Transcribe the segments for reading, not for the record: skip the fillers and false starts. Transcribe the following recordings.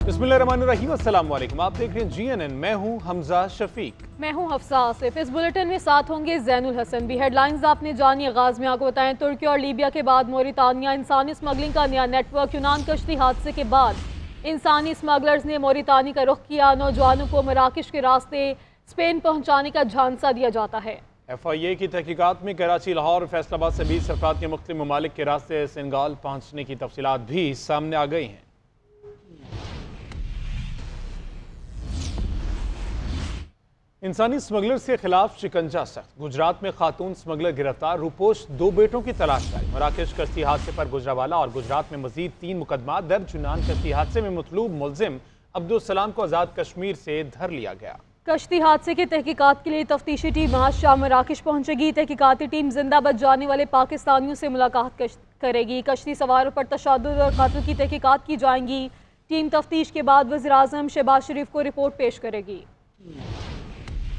बिस्मिल्लाहिर्रहमानिर्रहीम, अस्सलाम वालेकुम। आप देख रहे हैं GNN। मैं हूं हमजा शफीक। मैं हूं हफ्सा आसिफ। इस बुलेटिन में साथ होंगे जैनुल हसन भी। हेडलाइंस आपने जानी, आगाज में आपको बताएं। तुर्की और लीबिया के बाद मोरितानिया इंसानी स्मगलिंग का नया नेटवर्क। यूनान कश्ती हादसे के बाद इंसानी स्मगलर्स ने मोरितानी का रुख किया। नौजवानों को मराकश के रास्ते स्पेन पहुंचाने का झांसा दिया जाता है। FIA की तहकीकात में कराची, लाहौर और फैसलाबाद से 20 अफराद के मुख्तलिफ ममालिक के रास्ते सेनेगाल पहुंचने की तफसीलात भी सामने आ गई हैं। इंसानी स्मगलर्स के खिलाफ शिकंजा सख्त। गुजरात में खातून स्मगलर गिरफ्तार, रूपोश 2 बेटों की तलाश जारी। मराकश कश्ती हादसे पर गुजरावाला और गुजरात में मजीद 3 मुकदमा दर्ज। यूनान कश्ती हादसे में मतलूब मुलजिम अब्दुल सलाम को आज़ाद कश्मीर से धर लिया गया। कश्ती हादसे की तहकीकात के लिए तफ्तीशी टीम आज शाम मराकश पहुंचेगी। तहकीकाती टीम जिंदा बच जाने वाले पाकिस्तानियों से मुलाकात करेगी। कश्ती सवारों पर तशद्दुद और कत्ल की तहकीकात की जाएंगी। टीम तफ्तीश के बाद वज़ीर आज़म शहबाज शरीफ को रिपोर्ट पेश करेगी।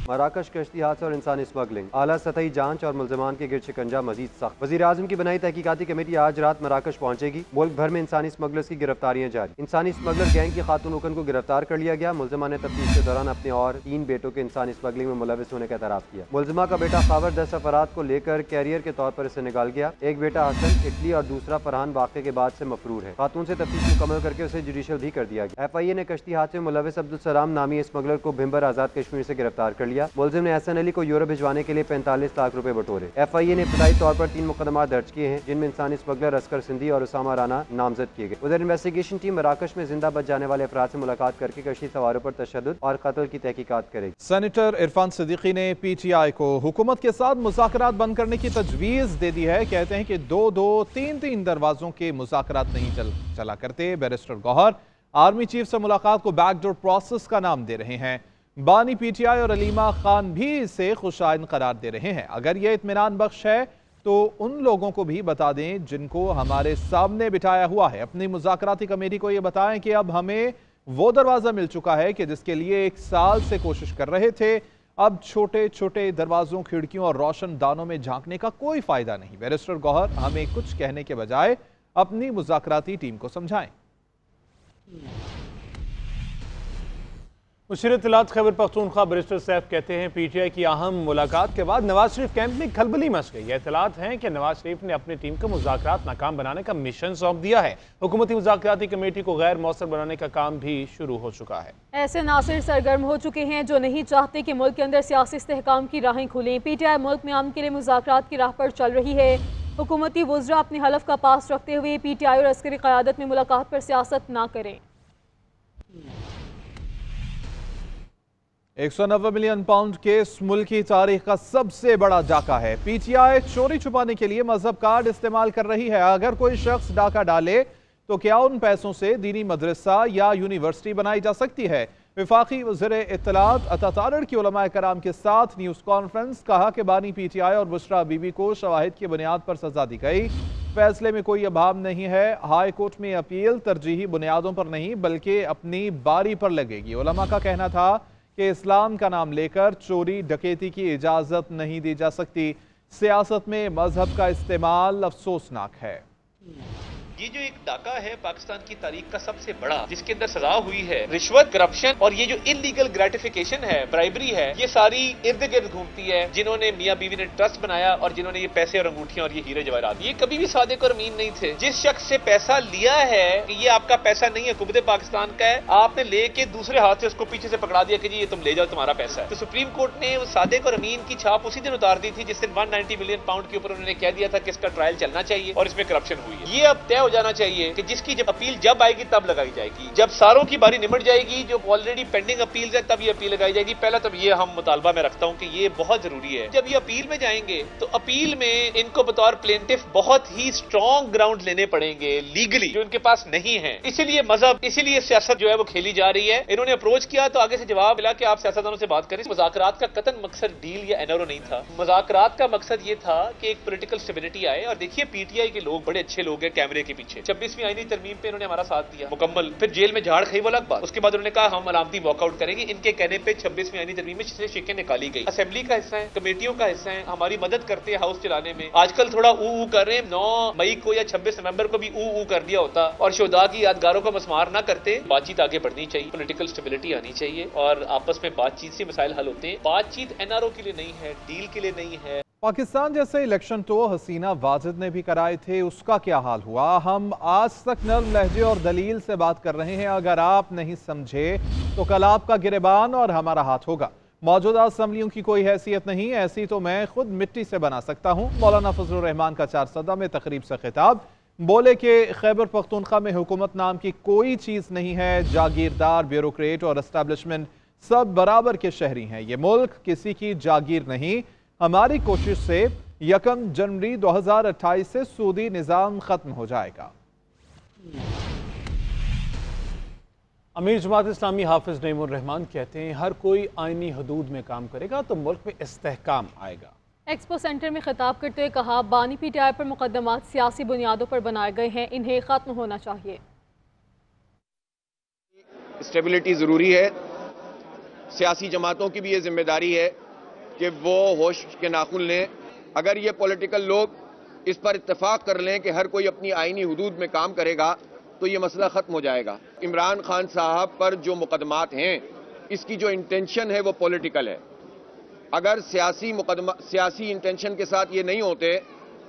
मराकश कश्ती हादसा और इंसानी स्मगलिंग, आला सतही जांच और मुल्ज़िमान के गिर शिकंजा मजीद सख्त। वज़ीर आज़म की बनाई तहकीकाती कमेटी आज रात मराकश पहुंचेगी। मुल्क भर में इंसानी स्मगलर्स की गिरफ्तारियां जारी। इंसानी स्मगलर गैंग की खातून रुकन को गिरफ्तार कर लिया गया। मुल्ज़िमा ने तफ्तीश के दौरान अपने और 3 बेटों के इंसानी स्मगलिंग में मुलविस होने का एतराफ़ किया। मुल्ज़िमा का बेटा खावर 10 अफराद को लेकर कैरियर के तौर पर सेनेगाल गया। एक बेटा हसन इटली और दूसरा फरहान वाक़े के बाद से मफरूर है। खातून से तफ्तीश मुकम्मल करके उसे जुडिशल भी कर दिया गया। FIA ने कश्ती हादसे में मुलविस अब्दुल सलाम नामी स्मगलर को भिम्बर आज़ाद कश्मीर से गिरफ्तार कर लिया। मुल्ज़िम ने हसन अली को यूरोप भिजवाने के लिए 45 लाख रुपए बटोरे। FIA ने इब्तदाई तौर पर 3 मुकदमा दर्ज किए हैं, जिनमें इंसानी स्मगलर अस्कर सिंधी और उसामा राना नामजद किए गए। उधर इन्वेस्टिगेशन टीम मराकश में जिंदा बच जाने वाले अफराद से मुलाकात करके कश्ती सवारों पर तशद्दुद और कत्ल की तहकीकात करेगी। सेनेटर इरफान सिद्दीकी ने PTI को हुकूमत के साथ मुज़ाकरात बंद करने की तजवीज़ दे दी है। कहते हैं कि 2-2, 3-3 दरवाजों के मुज़ाकरात नहीं चला करते। बैरिस्टर गौहर आर्मी चीफ से मुलाकात को बैकडोर प्रोसेस का नाम दे रहे हैं। बानी PTI और अलीमा खान भी इसे खुशाइन करार दे रहे हैं। अगर यह इत्मीनान बख्श है तो उन लोगों को भी बता दें जिनको हमारे सामने बिठाया हुआ है। अपनी मुज़ाकराती कमेटी को यह बताएं कि अब हमें वो दरवाज़ा मिल चुका है कि जिसके लिए 1 साल से कोशिश कर रहे थे। अब छोटे छोटे दरवाज़ों, खिड़कियों और रोशन दानों में झांकने का कोई फ़ायदा नहीं। बैरिस्टर गौहर हमें कुछ कहने के बजाय अपनी मुज़ाकराती टीम को समझाएं। मुशीर इत्तलात खैबर पख्तूनख्वा बैरिस्टर सैफ कहते हैं PTI की अहम मुलाकात के बाद नवाज शरीफ कैंप में खलबली मच गई। यह इत्तलात हैं कि नवाज शरीफ ने अपनी टीम को मुज़ाकरात नाकाम बनाने का मिशन सौंप दिया है। हुकूमती मुज़ाकराती कमेटी को गैर मौसर बनाने का काम भी शुरू हो चुका है। ऐसे नासिर सरगर्म हो चुके हैं जो नहीं चाहते कि मुल्क के अंदर सियासी इस्तेहकाम की राहें खुलें। PTI मुल्क में अमन के लिए मुज़ाकरात की राह पर चल रही है। हुकूमती वज़रा अपने हलफ का पास रखते हुए PTI और अस्करी क़यादत में मुलाकात पर सियासत ना करें। 190 मिलियन पाउंड केस मुल्क की तारीख का सबसे बड़ा डाका है। PTI चोरी छुपाने के लिए मजहब कार्ड इस्तेमाल कर रही है। अगर कोई शख्स डाका डाले तो क्या उन पैसों से दीनी मदरसा या यूनिवर्सिटी बनाई जा सकती है? वफाकी वज़ीर इत्तलात अता तारड़ की उलमाए कराम के साथ न्यूज़ कॉन्फ्रेंस। कहा कि बानी PTI और बुशरा बीबी को शवाहिद की बुनियाद पर सजा दी गई। फैसले में कोई अभाव नहीं है। हाई कोर्ट में अपील तरजीही बुनियादों पर नहीं बल्कि अपनी बारी पर लगेगी। उलमा का कहना था कि इस्लाम का नाम लेकर चोरी डकैती की इजाज़त नहीं दी जा सकती। सियासत में मजहब का इस्तेमाल अफसोसनाक है। ये जो एक डाका है पाकिस्तान की तारीख का सबसे बड़ा, जिसके अंदर सजा हुई है रिश्वत, करप्शन और ये जो इलीगल ग्रेटिफिकेशन है, ब्राइबरी है, ये सारी इर्द गिर्द घूमती है। जिन्होंने मियां बीवी ने ट्रस्ट बनाया और जिन्होंने ये पैसे और अंगूठियां और ये हीरे जवाहरात, ये कभी भी सादिक और अमीन नहीं थे। जिस शख्स से पैसा लिया है कि ये आपका पैसा नहीं है, कुबदे पाकिस्तान का है, आपने लेके दूसरे हाथ से उसको पीछे से पकड़ा दिया कि जी ये तुम ले जाओ, तुम्हारा पैसा है। तो सुप्रीम कोर्ट ने उस सादिक और अमीन की छाप उसी दिन उतार दी थी जिस दिन 190 मिलियन पाउंड के ऊपर उन्होंने कह दिया था कि इसका ट्रायल चलना चाहिए और इसमें करप्शन हुई है। ये अब तय हो जाना चाहिए कि जिसकी जब अपील जब आएगी तब लगाई जाएगी। जब सारों की बारी निमट जाएगी, जो ऑलरेडी पेंडिंग अपील है, तब ये अपील लगाई जाएगी। पहला तब ये हम मुतालबा में रखता हूं कि ये बहुत जरूरी है। जब ये अपील में जाएंगे तो अपील में इनको बतौर प्लेंटिफ बहुत ही स्ट्रॉन्ग ग्राउंड लेने पड़ेंगे लीगली, जो इनके पास नहीं है। इसीलिए मजहब, इसीलिए सियासत जो है वो खेली जा रही है। इन्होंने अप्रोच किया तो आगे से जवाब मिला कि आप सियासतदानों से बात करें। मुज़ाकरात का कतन मकसद डील या एनआरओ नहीं था। मुज़ाकरात का मकसद ये था कि एक पॉलिटिकल स्टेबिलिटी आए। और देखिए PTI के लोग बड़े अच्छे लोग हैं, कैमरे के पीछे। 26वीं आईनी तरमीम पे इन्होंने हमारा साथ दिया मुकम्मल, फिर जेल में झाड़ खाई वो अलग बात। उसके बाद उन्होंने कहा हम अलामती वॉकआउट करेंगे। इनके कहने पे 26वीं आईनी तरमीम में शिकें निकाली गई। असेंबली का हिस्सा है, कमेटियों का हिस्सा है, हमारी मदद करते हैं हाउस चलाने में। आजकल थोड़ा ऊ कर रहे हैं, 9 मई को या 26 नवंबर को भी ऊ कर दिया होता और शुहदा की यादगारों को मस्मार ना करते। बातचीत आगे बढ़नी चाहिए, पॉलिटिकल स्टेबिलिटी आनी चाहिए और आपस में बातचीत से मसाइल हल होते हैं। बातचीत एनआरओ के लिए नहीं है, डील के लिए नहीं है। पाकिस्तान जैसे इलेक्शन तो हसीना वाजिद ने भी कराए थे, उसका क्या हाल हुआ? हम आज तक नर्म लहजे और दलील से बात कर रहे हैं। अगर आप नहीं समझे तो कल आपका गिरेबान और हमारा हाथ होगा। मौजूदा असम्बलियों की कोई हैसियत नहीं, ऐसी तो मैं खुद मिट्टी से बना सकता हूँ। मौलाना फजलुर रहमान का 4 सदा में तकरीब से खिताब, बोले कि खैबर पख्तूनख्वा में हुकूमत नाम की कोई चीज़ नहीं है। जागीरदार, ब्यूरोक्रेट और एस्टैब्लिशमेंट सब बराबर के शहरी हैं। ये मुल्क किसी की जागीर नहीं। हमारी कोशिश से 1 जनवरी 2028 से सूदी निज़ाम ख़त्म हो जाएगा। अमीर जमात इस्लामी हाफिज नईमुर रहमान कहते हैं हर कोई आईनी हदूद में काम करेगा तो मुल्क में इस्तेहकाम आएगा। एक्सपो सेंटर में खिताब करते हुए कहा, बानी पीटीआई पर मुकदमात सियासी बुनियादों पर बनाए गए हैं, इन्हें ख़त्म होना चाहिए। स्टेबिलिटी ज़रूरी है। सियासी जमातों की भी ये जिम्मेदारी है कि वो होश के नाखुन लें। अगर ये पॉलिटिकल लोग इस पर इत्तेफाक कर लें कि हर कोई अपनी आईनी हुदूद में काम करेगा तो ये मसला ख़त्म हो जाएगा। इमरान खान साहब पर जो मुकदमात हैं, इसकी जो इंटेंशन है वो पॉलिटिकल है। अगर सियासी इंटेंशन के साथ ये नहीं होते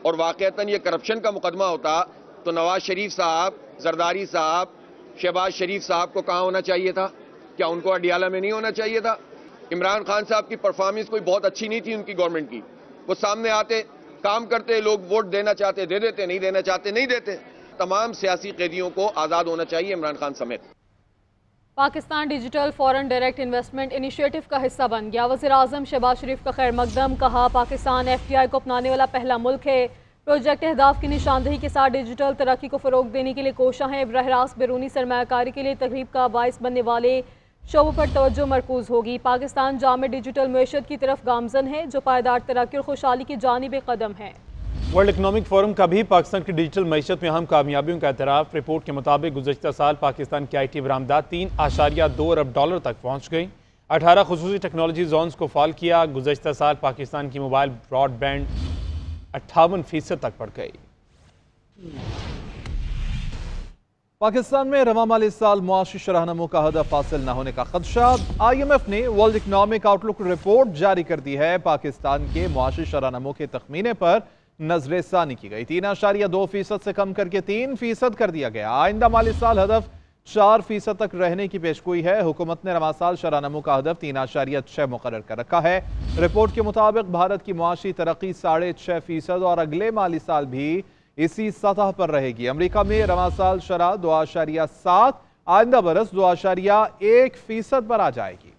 और वाक़तन ये करप्शन का मुकदमा होता तो नवाज शरीफ साहब, जरदारी साहब, शहबाज शरीफ साहब को कहाँ होना चाहिए था? क्या उनको अडियाला में नहीं होना चाहिए था? इमरान खान साहब की परफॉर्मेंस कोई बहुत अच्छी नहीं थी उनकी गवर्नमेंट की। वो सामने आते, काम करते, लोग वोट देना चाहते दे देते, नहीं देना चाहते नहीं देते। तमाम सियासी कैदियों को आज़ाद होना चाहिए, इमरान खान समेत। Pakistan digital foreign direct investment initiative का हिस्सा बन गया। वज़ीर आज़म शहबाज शरीफ का खैर मकदम, कहा पाकिस्तान FDI को अपनाने वाला पहला मुल्क है। प्रोजेक्ट अहदाफ की निशानदही के साथ डिजिटल तरक्की को फ़रोग देने के लिए कोशा है। बरह रास्त बैरूनी सरमायाकारी के लिए तकरीब का बाइस बनने वाले शोबों पर तवज्जो मरकूज होगी। पाकिस्तान जामे डिजिटल मैशत की तरफ गामजन है, जो पायदार तरक्की और खुशहाली की जानिब कदम है। वर्ल्ड इकनॉमिक फोरम का भी पाकिस्तान की डिजिटल मैशत में अहम कामयाबियों का एतराफ़। रिपोर्ट के मुताबिक गुज़श्ता साल पाकिस्तान की IT बरामदात $3.2 अरब तक पहुँच गई। 18 खुसूसी टेक्नोलॉजी जोन्स को फाल किया। गुज़श्ता साल पाकिस्तान की मोबाइल ब्रॉडबैंड 58% तक बढ़ गई। पाकिस्तान में रवा माली साल मुआशी शरहनमो का हदफ हासिल न होने का खदशा। IMF ने वर्ल्ड इकनॉमिक आउटलुक रिपोर्ट जारी कर दी है। पाकिस्तान के मुआशी शरहनमो के तखमीने पर नजरेसानी की गई। 3.2% से कम करके 3% कर दिया गया। आइंदा माली साल हदफ 4% तक रहने की पेशगोई है। हुकूमत ने रवा साल शरहनमो का हदफ 3.6 मुकर्रर कर रखा है। रिपोर्ट के मुताबिक भारत की मुआशी तरक्की 6.5% और अगले माली साल भी इसी सतह पर रहेगी। अमेरिका में रवा साल शरह 2.7, आइंदा बरस 2.1% पर आ जाएगी।